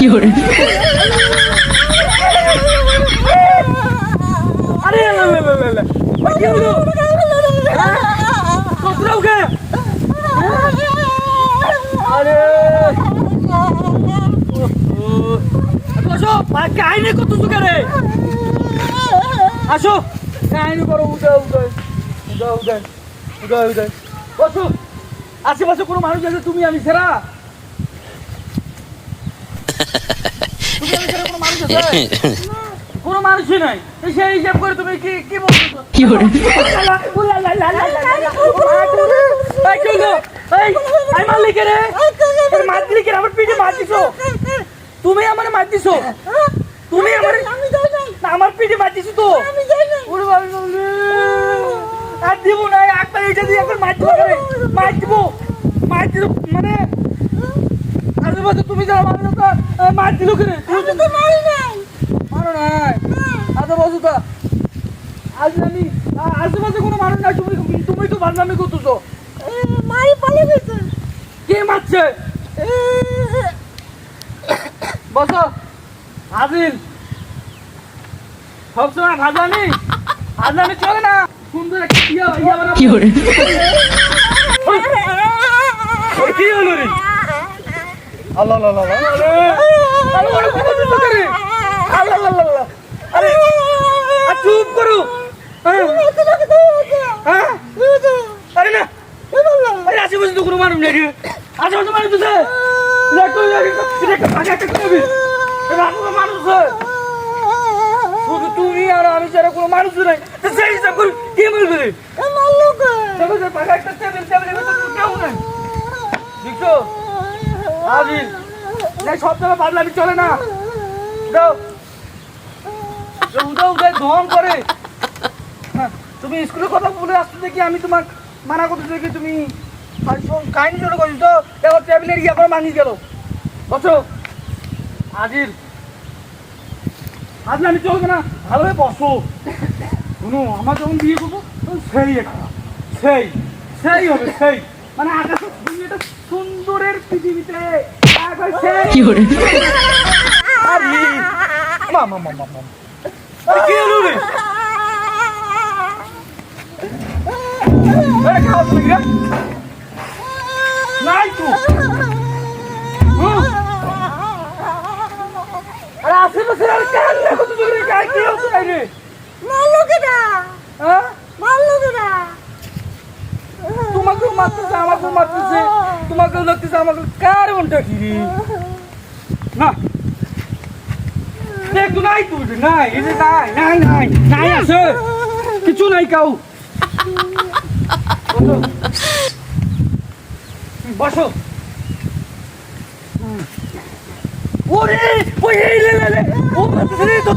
করে আরে কি হলো কোথাও গে আরে বসো কাহিনী কত সুখে আসো কাহিনী করো উদয় বসো আশেপাশে কোনো মানুষ আছে তুমি আমি সেরা কোনো মানুষই নাই সেই হিসাব করে তুমি কি বলছো কি করে তুমি আমার মার দিছো তুমি আমার পিঠে মার দিছো তো আর দিব না একবার এটা দিয়ে একবার মার দিব মানে তুমি যারা মার দিল কেন মারো নাই আচ্ছা বসো তো আজ আমি আশেপাশে কোনো মানুষ নাই তুমি তো বাদনামি করতেছো মারি পালে গেছে কে মারছে বসো হাজির সবসময় ভাজানি চলে না সুন্দর একটা কি করে কি হলো রে আল্লাহ আরে চুপ করো আরে না আরে আশেপাশে তো কোনো মানুষ নেই আশেপাশে মানুষ আছে মানুষ শুধু তুমি আর আমি ছাড়া কোনো মানুষ নাই সেই হিসাব করে কে বলবে একটা টেবিল কেউ নাই দেখছো আজিল সব জায়গায় বাদলামি চলে না উদয় ধন করে তুমি স্কুলের কথা বলে আসতে দেখি আমি তোমার মানা করতে দেখি তুমি কাহিনী শুরু করছি তো এবার টেবিলের গিয়ে করে মানিয়ে গেল বসো আজিল আজ আমি চলবে না ভালোভাবে বসো শুনো আমার যখন বিয়ে করবো সেই একটা সেই হবে সেই মানে আকাশের একটা সুন্দরের পৃথিবীতে কি করে কি হলো রে নাই তো আরে আশেপাশে আর কান্না কত জোরে কি হচ্ছে রে মারলো কেডা হ্যাঁ মারলো কেডা তোমাকেও মারতেছে আমাকেও মারতেছে তোমাকেও লাগতেছে আমাকে কার মনটা কি রে না দেখো নাই তুই নাই এই যে নাই আছে কিছু নাই কাউ বসো ওরে ওই লে ও মারতেছে রে তো